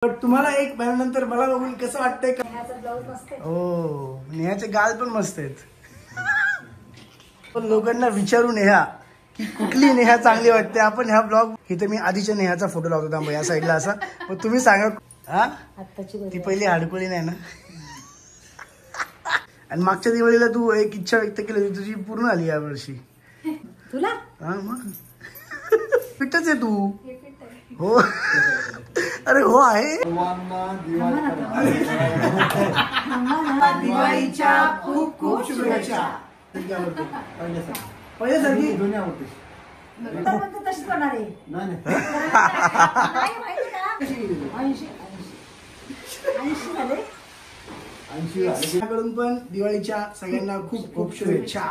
पण तुम्हाला एक महिन्यानंतर मला बघून कसं वाटतंय का? हो, नेहाचे गाल पण मस्त आहेत. पण लोकांना विचारू नेहा की कुठली नेहा चांगली वाटते. आपण ह्या ब्लॉग इथे मी आधीच्या नेहाचा फोटो लावतो थांबा या साईडला असा. पण तुम्ही सांगा हा ती पहिली हाडकोळी नाही ना. आणि मागच्या दिवाळीला तू एक इच्छा व्यक्त केली होती तुझी पूर्ण आली या वर्षी. तुला हा मग फिटच आहे तू. हो अरे हो आहे. दिवाळीच्या खूप खूप शुभेच्छा. पहिल्यासारखी तशीच करणार आहे. कडून पण दिवाळीच्या सगळ्यांना खूप खूप शुभेच्छा.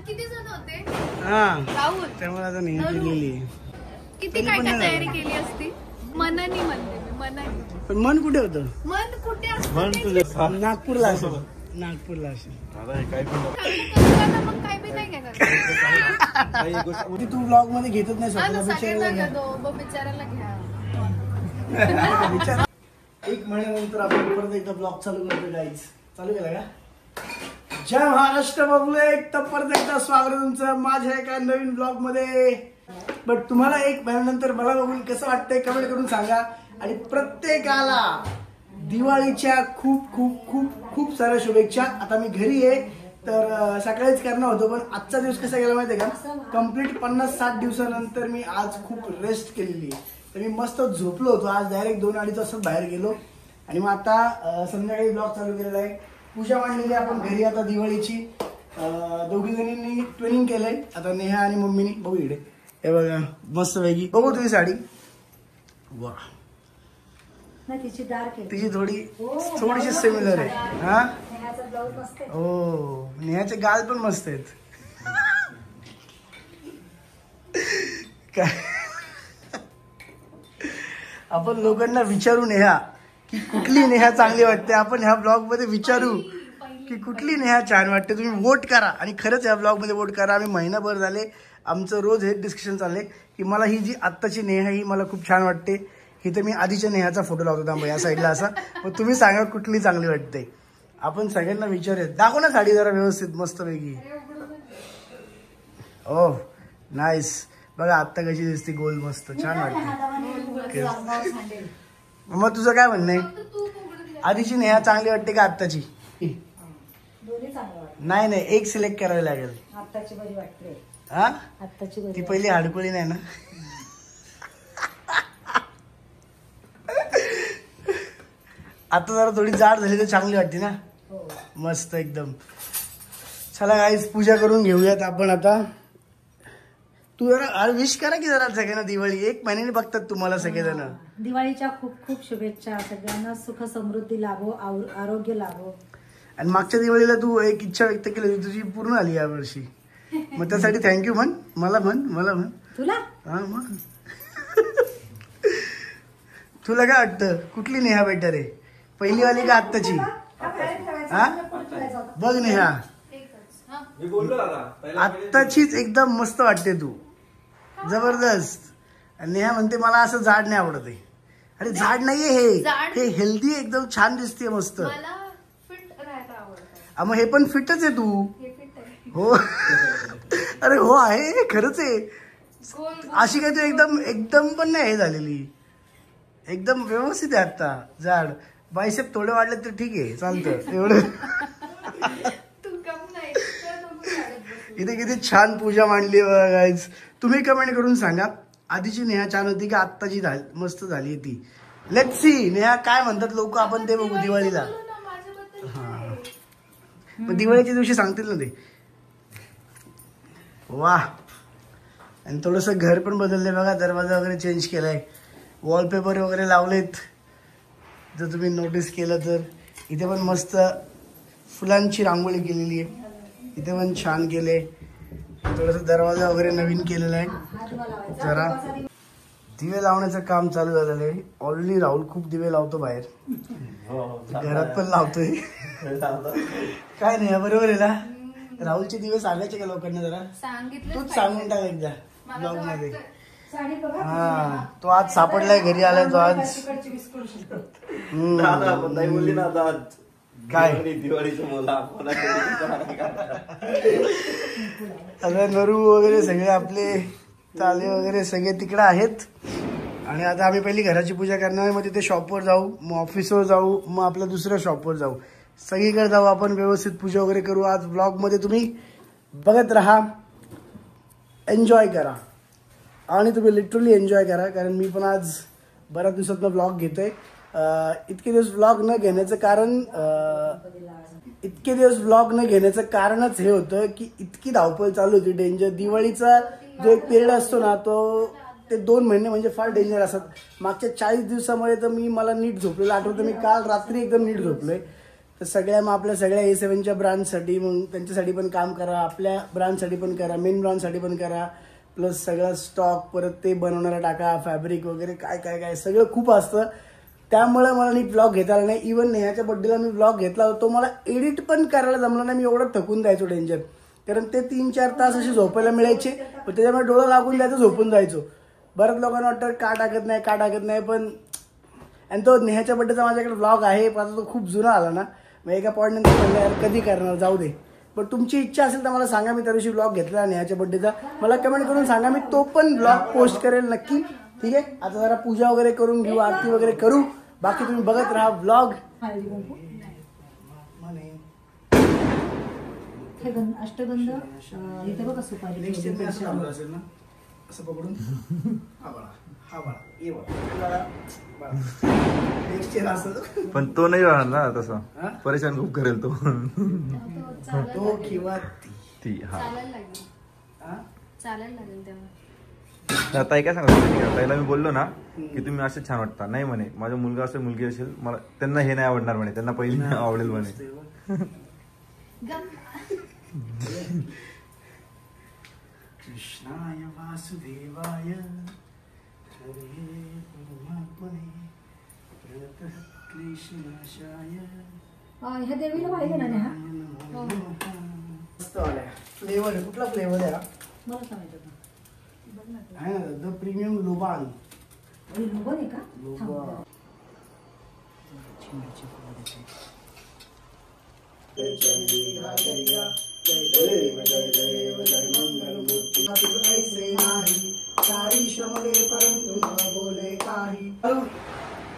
किती जण होते? हा त्यामुळे आता नाही केलेली. किती काय काय तयारी केली असती? मनानी म्हणते मी, मनानी. पण मन कुठे होतं? मन कुठे असतं? नागपूरला असेल. नागपूरला असेल. मग काय बी नाही घेणार. तू ब्लॉग मध्ये घेतच नाही स्वतःला. सगळ्यांना घेतो, बिचारायला घ्या. एक महिन्यानंतर आपण परत एकदा ब्लॉग चालू करतो गाईज. चालू केला का? जय महाराष्ट्र पब्लिक. तर परत एकदा स्वागत तुमचं माझ्या एका नवीन ब्लॉग मध्ये. बट तुम्हाला एक महिन्यानंतर मला बघून कसं वाटतंय कमेंट करून सांगा. आणि प्रत्येकाला दिवाळीच्या खूप खूप खूप खूप साऱ्या शुभेच्छा. आता मी घरी आहे तर सकाळीच करणार होतो पण आजचा दिवस कसा गेला माहितीये का? कम्प्लीट 50-60 दिवसानंतर मी आज खूप रेस्ट केलेली आहे. तर मी मस्त झोपलो होतो. आज डायरेक्ट 2-2.5 वाजता बाहेर गेलो आणि मग आता संध्याकाळी ब्लॉग चालू केलेला आहे. पूजा मांडलेली आपण घरी आता दिवाळीची. दोघी जणींनी ट्विनिंग केलंय. आता नेहा आणि मम्मीनी बघू इकडे हे बघा मस्त वेगळी. बघू तुझी साडी. वा तिची थोडीशी सिमिलर आहे. हा हो नेहाचे गाल पण मस्त आहेत. काय आपण लोकांना विचारू नेहा की कुठली नेहा चांगली वाटते. आपण ह्या ब्लॉग मध्ये विचारू की कुठली नेहा छान वाटते. तुम्ही वोट करा आणि खरंच ह्या ब्लॉग मध्ये वोट करा. आम्ही महिनाभर झाले आमचं रोज हे डिस्कशन चाललंय की मला ही जी आत्ताची नेहा ही मला खूप छान वाटते. इथे मी आधीच्या नेहाचा फोटो लावतो थांबा या साईडला असा. मग तुम्ही सांगा कुठली चांगली वाटते. आपण सगळ्यांना विचारूया. दाखव ना साडी जरा व्यवस्थित मस्त वेगळी. ओ नाईस. बघा आत्ता कशी दिसते गोल मस्त छान वाटते. मग तुझं काय म्हणणं आहे? आधीची नेहा चांगली वाटते का आत्ताची? नाही नाही एक सिलेक्ट करावी लागेल. आत्ताची बरी वाटते. हा ती पहिली हाडकोळी नाही ना. आता जरा थोडी जाड झाली तर चांगली वाटते ना. मस्त एकदम. चला गाईस पूजा करून घेऊयात आपण आता. तू जरा विश करा की जरा सगळ्यांना दिवाळी. एक महिन्याने बघतात तुम्हाला सगळेजण. दिवाळीच्या खूप खूप शुभेच्छा. सगळ्यांना सुख समृद्धी लाभो, आरोग्य लाभो. आणि मागच्या दिवाळीला तू एक इच्छा व्यक्त केली होती तुझी पूर्ण आली या वर्षी. मग त्यासाठी थँक्यू म्हण. मला म्हण तुला. हा मग तुला काय वाटतं कुठली नेहा बेटर आहे? पहिली वाली का आत्ताची? हा बघ नेहा आत्ताचीच एकदम मस्त वाटते तू. जबरदस्त. नेहा म्हणते मला असं जाड नाही आवडत आहे. अरे जाड नाहीये हे हेल्दी एकदम छान दिसते मस्त. मग हे पण फिटच आहे तू. हो अरे हो आहे खरंच आहे. अशी काय तू एकदम पण नाही हे झालेली. एकदम व्यवस्थित आहे आता. जाड बायसेप थोडे वाढले तर ठीक आहे चालतं एवढं. इथे किती छान पूजा मांडली गाईज. तुम्ही कमेंट करून सांगा आधीची नेहा छान होती का आत्ताची मस्त झाली ती. लेट्स सी नेहा काय म्हणतात लोक. आपण ते बघू दिवाळीला. हा पण दिवाळीच्या दिवशी सांगतील ना ते. वा आणि थोडंसं घर पण बदललंय बघा. दरवाजा वगैरे चेंज केलाय. वॉलपेपर वगैरे लावलेत जर तुम्ही नोटीस केलं तर. इथे पण मस्त फुलांची रांगोळी केलेली आहे. इथे पण छान केले. थोडंसं दरवाजा वगैरे नवीन केलेला आहे. जरा दिवे लावण्याचं काम चालू झालेलं आहे. ऑलरेडी राहुल खूप दिवे लावतो बाहेर. घरात पण लावतोय. काय नाही बरोबर आहे ना. राहुलचे दिवस सांगायचे का लोकांना जरा सांगितलं तूच सांगून टाक एकदा ब्लॉग मध्ये. साडी बघा हा तो आज सापडलाय घरी आलाय तो आज. तिकडची बिस्कुट शिकतो. दादा पण नाही बोलली ना आता काय दिवाळीचं बोला आता नरू वगैरे सगळे आपले ताले वगैरे सगळे तिकडे आहेत. आणि आता आम्ही पहिली घराची पूजा करणार, मग तिथे शॉपवर जाऊ, मग ऑफिसवर जाऊ, मग आपल्या दुसऱ्या शॉपवर जाऊ, सगळीकडे जाऊ आपण, व्यवस्थित पूजा वगैरे करू. आज ब्लॉगमध्ये तुम्ही बघत राहा, एन्जॉय करा आणि तुम्ही लिटरली एन्जॉय करा. कारण मी पण आज बऱ्याच दिवसातनं ब्लॉग घेतोय. इतके दिवस ब्लॉग न घेण्याचं कारणच हे होतं की इतकी धावपळ चालू होती, डेंजर. दिवाळीचा जो एक पिरियड असतो ना तो ते 2 महिने म्हणजे फार डेंजर असतात. मागच्या 40 दिवसामध्ये तर मला नीट झोपलेलं आठवतं. मी काल रात्री एकदम नीट झोपलोय. तर मग आपल्या सगळ्या A7च्या ब्रँडसाठी मग त्यांच्यासाठी पण काम करा, आपल्या ब्रँडसाठी पण करा, मेन ब्रँडसाठी पण करा, प्लस सगळा स्टॉक परत ते बनवणारा टाका, फॅब्रिक वगैरे काय काय काय सगळं खूप असतं. त्यामुळे मला नीट ब्लॉग घेता आला नाही. इव्हन नेहाच्या बड्डेला मी ब्लॉग घेतला होता, तो मला एडिट पण करायला जमला नाही. मी एवढं थकून जायचो डेंजर. कारण ते 3-4 तास असे झोपायला मिळायचे, पण त्याच्यामुळे डोळा लागून जायचं, झोपून जायचो. बऱ्याच लोकांना वाटतं का टाकत नाही पण. आणि तो नेहाच्या बड्डेचा माझ्याकडे ब्लॉग आहे, पण आता तो खूप जुना आला ना, मग एका पॉईंट नंतर म्हणलं यार कधी करणार, जाऊ दे. पण तुमची इच्छा असेल तर मला सांगा, मी त्या दिवशी ब्लॉग घेतला नेहाच्या बड्डेचा, मला कमेंट करून सांगा, मी तो पण ब्लॉग पोस्ट करेल नक्की. ठीक आहे, आता जरा पूजा वगैरे करून घेऊ, आरती वगैरे करू. बाकी तुम्ही बघत राहा ब्लॉग. अष्टगंध इथे बघा सुपारी असेल ना असं पकडून हा बाळा ये बाळा पण तो नाही राहणार ना तसा, परेशान खूप करेल तो किंवा ती. हा चालायला लागेल तेव्हा. ताई काय सांगत ताईला मी बोललो ना की तुम्ही असे छान वाटता, नाही म्हणे माझा मुलगा असेल मुलगी असेल मला त्यांना हे नाही आवडणार म्हणे, त्यांना पहिली आवडेल म्हणे. कृष्णाय वासुदेवाय हरे परमात्मने प्रणतक्लेशनाशाय. ह्या देवीला पाहिजे ना नेहा, मस्त वाला फ्लेवर आहे. कुठला फ्लेवर आहे हा? मला सांगायचं होतं. आहे ना द प्रीमियम लुबान. लुबान आहे का? लुबान.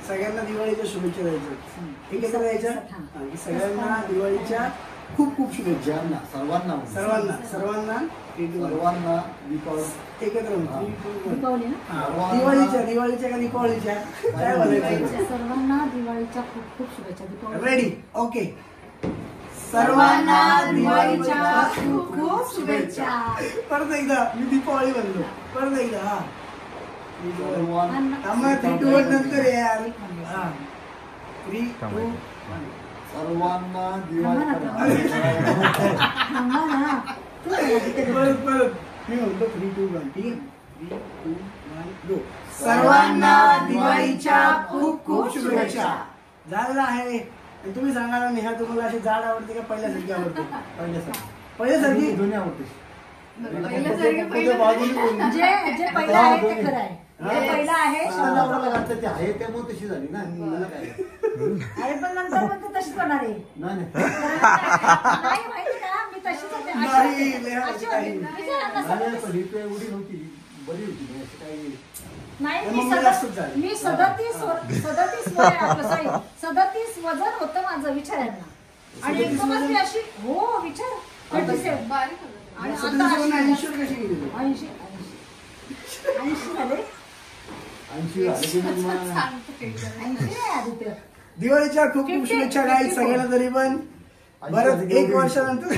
सगळ्यांना दिवाळीच्या शुभेच्छा द्यायच्या. एकत्र द्यायच्या सगळ्यांना दिवाळीच्या खूप खूप शुभेच्छा. सर्वांना एकत्र दिवाळीच्या दिवाळीच्या का दीपावलीच्या काय बोलायचं? सर्वांना दिवाळीच्या खूप खूप शुभेच्छा. Ready okay. सर्वांना दिवाळीच्या खूप खूप शुभेच्छा. परत एकदा मी दीपावली म्हणलो, परत एकदा. हा 3, 2, 1 नंतर यार. 3, 2, 1 सर्वांना परत मी म्हणतो 3, 2, 1 ठीक आहे. 3, 2, 1 गो. सर्वांना दिवाळीच्या खूप खूप शुभेच्छा. झालं आहे. तुम्ही सांगा ना नेहा, तुम्हाला अशी जाड आवडते का पहिल्यासारखी आवडते? पहिल्यासारखी जुनी आवडते. जे पहिलं आहे ते खरं आहे. पहिला आहे त्यामुळे तशी झाली ना. अरे पण नंतर पण तशीच होणार आहे. नाही माहिती का, मी तशीच होते. नाही मी 37 वजन होतं माझं विचारांना. आणि एकदमच मी अशी हो विचार 37 बारीक आणि आता 80 झाले. 80 दिवाळीच्या खूप खूप शुभेच्छा गाईज सगळ्यांना. तरी पण बरं 1 वर्षानंतर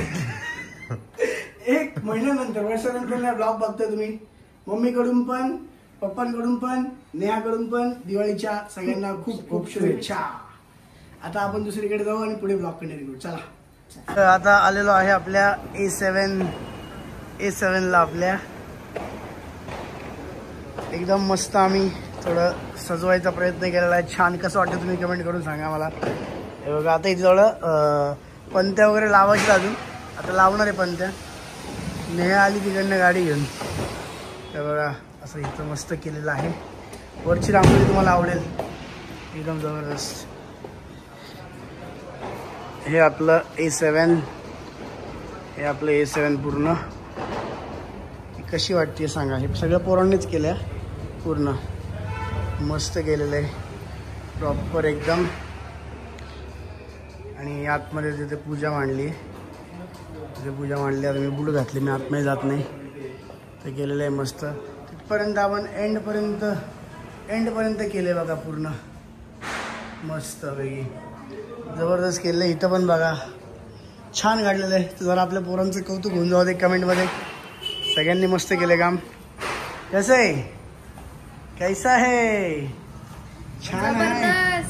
1 महिन्यानंतर वर्षानंतर ब्लॉग बघताय तुम्ही. मम्मीकडून पण, पप्पांकडून पण, नेहाकडून पण दिवाळीच्या सगळ्यांना खूप खूप शुभेच्छा. आता आपण दुसरीकडे जाऊ आणि पुढे ब्लॉग कंटिन्यू करू. चला. आता आलेलो आहे आपल्या A7 ला. आपल्या एकदम मस्त आम्ही थोडं सजवायचा प्रयत्न केलेला आहे. छान कसं वाटतं तुम्ही कमेंट करून सांगा मला. हे बघा आता इथे थोडं पंत्या वगैरे लावायचे अजून. आता लावणार आहे पण त्या नेहा आली तिकडनं गाडी घेऊन. तर बघा असं इथं मस्त केलेलं आहे. वरची रांगोळी तुम्हाला आवडेल, एकदम जबरदस्त. हे आपलं A7, हे आपलं A7 पूर्ण. कशी वाटते सांगा. हे सगळं पोरांनीच केलं पूर्ण, मस्त केलेलं आहे प्रॉपर एकदम. आणि आतमध्ये तिथे पूजा मांडली, तिथे पूजा मांडली. आता मी बूट घातली, मी आतमध्ये जात नाही. ते केलेलं आहे मस्त. तिथपर्यंत आपण एंडपर्यंत केले बघा पूर्ण, मस्त वेगळी जबरदस्त केलं. इथं पण बघा छान काढलेलं आहे. तर जरा आपल्या पोरांचं कौतुक होऊन जाऊ दे कमेंटमध्ये. सगळ्यांनी मस्त केलं काम. कसं आहे, कैसा है, छान आहे.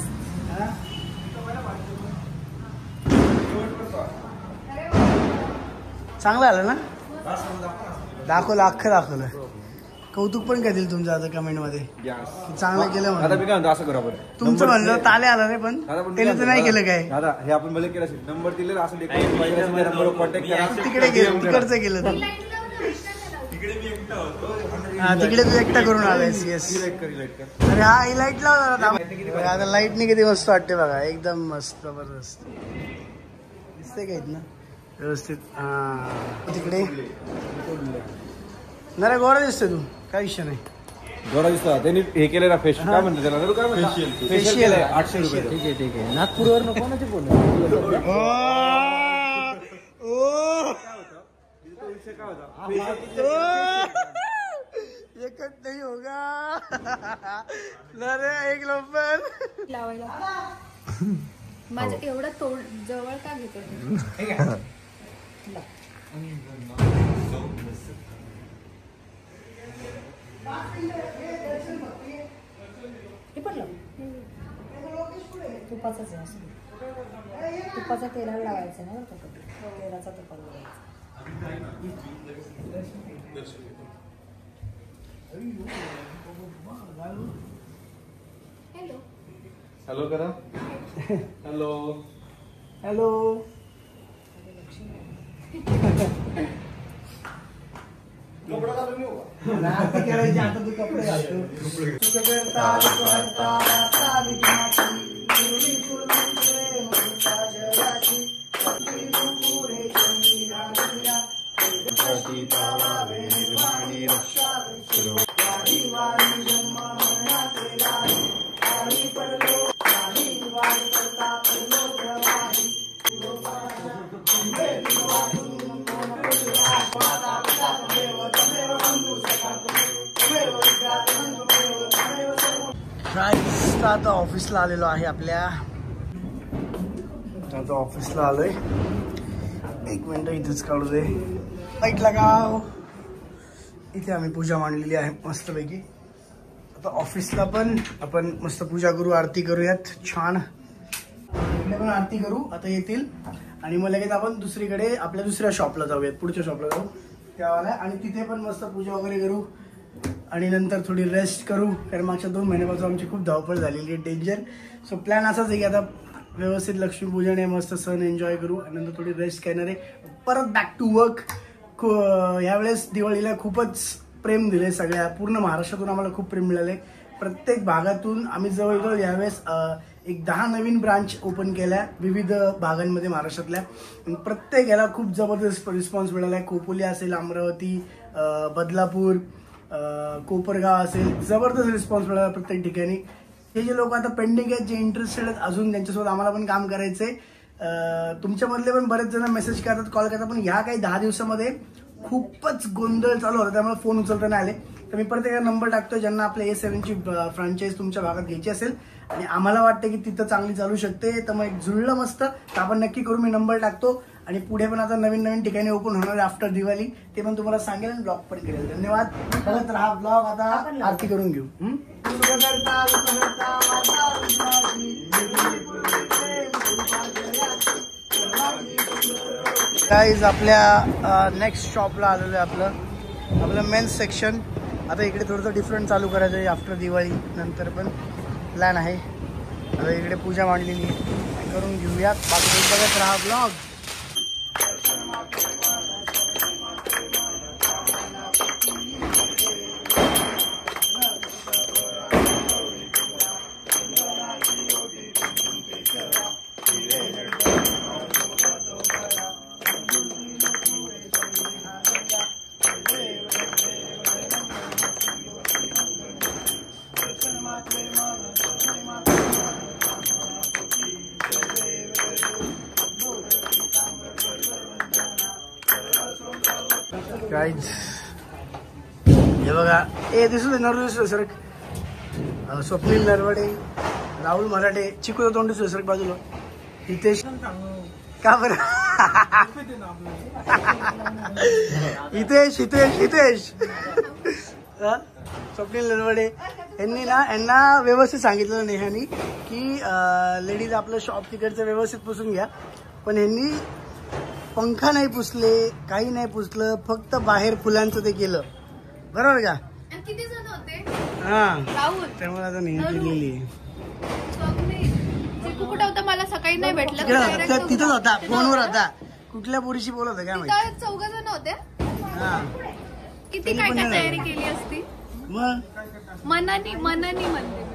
चांगलं आलं ना, दाखवलं, अख्खं दाखवलं. कौतुक पण करतील तुमचं आता कमेंटमध्ये, चांगलं केलं म्हणून. आता मी काय म्हणतो असं करू आपण, तुमचं म्हणलं ताले आला रे, पण त्याने तर नाही केलं काय. दादा हे आपण मला केलं असेल, नंबर दिले असं नंबर कॉन्टॅक्ट करा. तिकडे गेलं, तिकडचं केलं तू. हा तिकडे तू एकटा करून आलायस. येस, अरे हा ही लाईट लावला आता. लाईटने किती मस्त वाटते बघा, एकदम मस्त जबरदस्त दिसते का इथनं व्यवस्थित. हा तिकडे नरे गोरा दिसतोय तू, काय विषय नाही. गोरा दिसला त्यांनी हे केलं ना फेशियल, काय म्हणतात त्याला, काय म्हणतात फेशियल आहे 800 रुपये. ठीक आहे ठीक आहे. नागपूरवर कोणाचे फोन एकच नाही होगा नरे, एक नंबर लावायला. माझं एवढं तोड जवळ का घेतो. हे पण लाव. तुपाचाच आहे असं. तुपाचा तेलाला लावायचं ना, तेलाचा तुपाला लावायचा. हॅलो हॅलो करा. Hello hello. करायचे आता तू कपडे घालतो. आता ऑफिसला आलेलो आहे आपल्या. आता ऑफिसला आलोय. एक मिनिट इथेच काढू दे, लाईट लगाव. इथे आम्ही पूजा मांडलेली आहे मस्तपैकी. आता ऑफिसला पण आपण मस्त पूजा करू, आरती करूयात छान. इकडे पण आरती करू आता येतील. आणि मग लगेच आपण दुसरीकडे आपल्या दुसऱ्या शॉपला जाऊयात, पुढच्या शॉपला जाऊ त्यावाला. आणि तिथे पण मस्त पूजा वगैरे करू. आणि नंतर थोडी रेस्ट करू, कारण मागच्या 2 महिन्यापासून आमची खूप धावपळ झालेली आहे, डेंजर. सो प्लॅन असाच आहे की आता व्यवस्थित लक्ष्मीपूजन आहे, मस्त सण एन्जॉय करू आणि नंतर थोडी रेस्ट करणार आहे, परत बॅक टू वर्क. यावेळेस दिवाळीला खूपच प्रेम दिले सगळ्या, पूर्ण महाराष्ट्रातून आम्हाला खूप प्रेम मिळाले. प्रत्येक भागातून आम्ही जवळजवळ यावेळेस एक 10 नवीन ब्रांच ओपन केल्या विविध भागांमध्ये महाराष्ट्रातल्या. प्रत्येक याला खूप जबरदस्त रिस्पॉन्स मिळाला आहे. खोपोली असेल, अमरावती, बदलापूर, कोपरगाव असेल, जबरदस्त रिस्पॉन्स मिळाला प्रत्येक ठिकाणी. हे जे लोक आता पेंडिंग आहेत, जे इंटरेस्टेड आहेत अजून, त्यांच्यासोबत आम्हाला पण काम करायचंय. तुमच्यामधले पण बरेच जण मेसेज करतात, कॉल करतात, पण ह्या काही 10 दिवसामध्ये खूपच गोंधळ चालू होता, त्यामुळे फोन उचलता नाही आले. तर मी परत एकदा नंबर टाकतोय, ज्यांना आपल्या A7ची फ्रँचाईज तुमच्या भागात घ्यायची असेल आणि आम्हाला वाटतं की तिथं चांगली चालू शकते, तर मग एक जुळलं मस्त तर आपण नक्की करू. मी नंबर टाकतो. आणि पुढे पण आता नवीन नवीन ठिकाणी ओपन होणार आहे आफ्टर दिवाळी, ते पण तुम्हाला सांगेल आणि ब्लॉग पण करेल. धन्यवाद. बघत राहा ब्लॉग. आता आरती करून घेऊ. गाईज आपल्या नेक्स्ट शॉपला आलेलं आहे, आपलं मेन्स सेक्शन. आता इकडे थोडंसं डिफरंट चालू करायचं आहे आफ्टर दिवाळी नंतर, पण प्लॅन आहे. आता इकडे पूजा मांडलेली आहे, करून घेऊयात. बाकी बघत राहा ब्लॉग. गाईज हे बघा, ए दिसू नरू दिसतो सर. स्वप्नील नरवडे, राहुल मराठे, चिकू तोंड दिसतो सर बाजूला. हितेश का बरं हितेश हितेश हितेश स्वप्नील नरवडे यांना व्यवस्थित सांगितलं नेहानी की लेडीज आपलं शॉप तिकडचं व्यवस्थित पुसून घ्या, पण यांनी पंखा नाही पुसले, काही नाही पुसलं, फक्त बाहेर फुलांचं ते केलं. बरोबर का? किती जण होते? हा, राहुल, त्यामुळे आता नेहा केलेली आहे. चिकू कुठं होता? मला सकाळी नाही भेटलं. तिथंच होता, फोनवर होता. कुठल्या पोरीशी बोलत होता काय माहिती. 4 जण होते. हा, किती काय काय तयारी केली असती. मग मनानी म्हणते मी,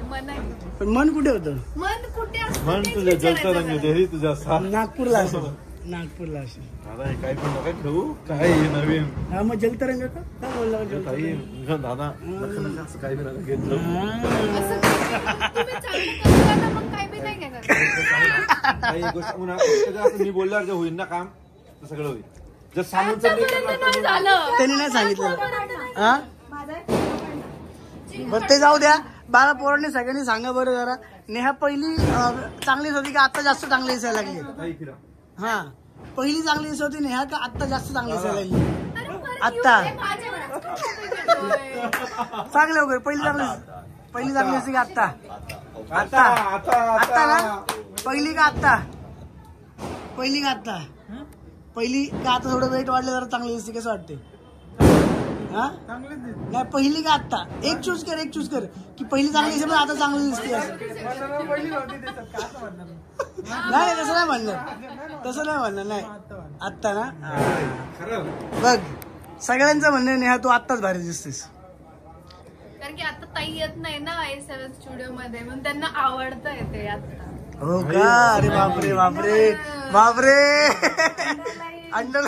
मनानी. पण मन कुठे होतं? मन कुठे असतं मन तेच तुझ्या विचारायचं जलता मला. रंग तुझ्या सा नागपूरला असेल, नागपूरला असेल. दादा हे काय पण नका ठेवू, काय हे नवीन हा, मग जलतरंग का काय बोलला काही दादा नका नका असं काही नका घेतलं. असं तुम्ही चांगलं करता ना, मग काय बी नाही घेणार. काही गोष्ट पुन्हा असं मी बोलल्यावर जे होईल ना काम तर सगळं होईल. जर सांगून आतापर्यंत नाही झालं. त्यांनी नाही सांगितलं. हा, बरं ते जाऊ द्या. बारा पोरांनी सगळ्यांनी सांगा बरं जरा, नेहा पहिली चांगलीच होती का आता जास्त चांगली दिसायला लागली? हा, पहिली चांगली दिसत होती नेहा का आता जास्त चांगली दिसायला लागली? अरे परत आत्ता. येऊ दे, माझ्यावरच कॉपी घेतोय. चांगले वगैरे पहिली चांगली दिसते का आत्ता? आत्ता आत्ता ना, पहिली का आत्ता? पहिली का आत्ता? पहिली का आता थोडं वेट वाढलं जरा चांगली दिसते, कसं वाटते? हा, नाही पहिली का आत्ता? एक चूज कर की पहिली चांगली दिसते पण आता चांगली दिसते असं. नाही तसं नाही म्हणणार नाही. आत्ता ना, बघ सगळ्यांचं म्हणणं आहे नेहा तू आत्ताच भारी दिसतेस. कारण की आता ताई येत नाही ना A7 स्टुडिओ मध्ये, म्हणून त्यांना आवडतं येते आता. हो का? अरे बापरे बापरे बापरे. अंडर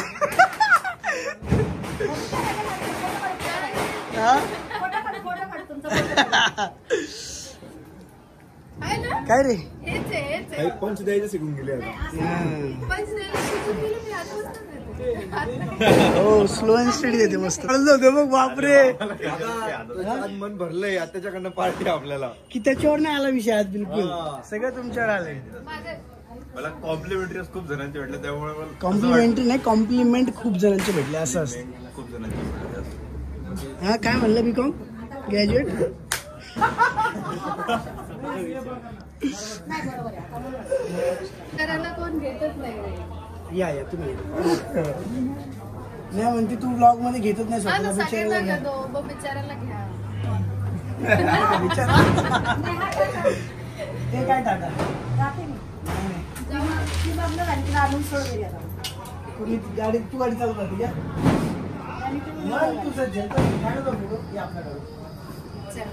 आहे ना? काय रे? हेच आहे. काही पंच द्यायचं शिकून गेले आता. पण शिकून गेलं मी आजपासूनच येते. हो, स्लो अँड स्टडी देते मस्त. बघ बापरे, आज मन भरलंय त्याच्याकडनं पार्टी आपल्याला. की त्याच्यावर नाही आला विषय आज बिलकुल, सगळं तुमच्यावर आलंय. मला कॉम्प्लिमेंटरी खूप जणांचे भेटले, त्यामुळे मला कॉम्प्लिमेंटरी नाही, कॉम्प्लिमेंट खूप जणांचे भेटले असं असतं. खूप जणांचे भेटले. हा, काय म्हणलं बीकॉम ग्रॅज्युएट? करायला कोण घेतच नाही. या तुम्ही नाही म्हणते तू ब्लॉग मध्ये घेतच नाही हा ना, स्वतःला, सगळ्यांना बिचारायला घ्या. घेतो, मग बिचारायला घ्या. ते काय टाका कुठली गाडी, तू गाडी चालू करते का? मग तू सज्ज आपल्याकडे चल.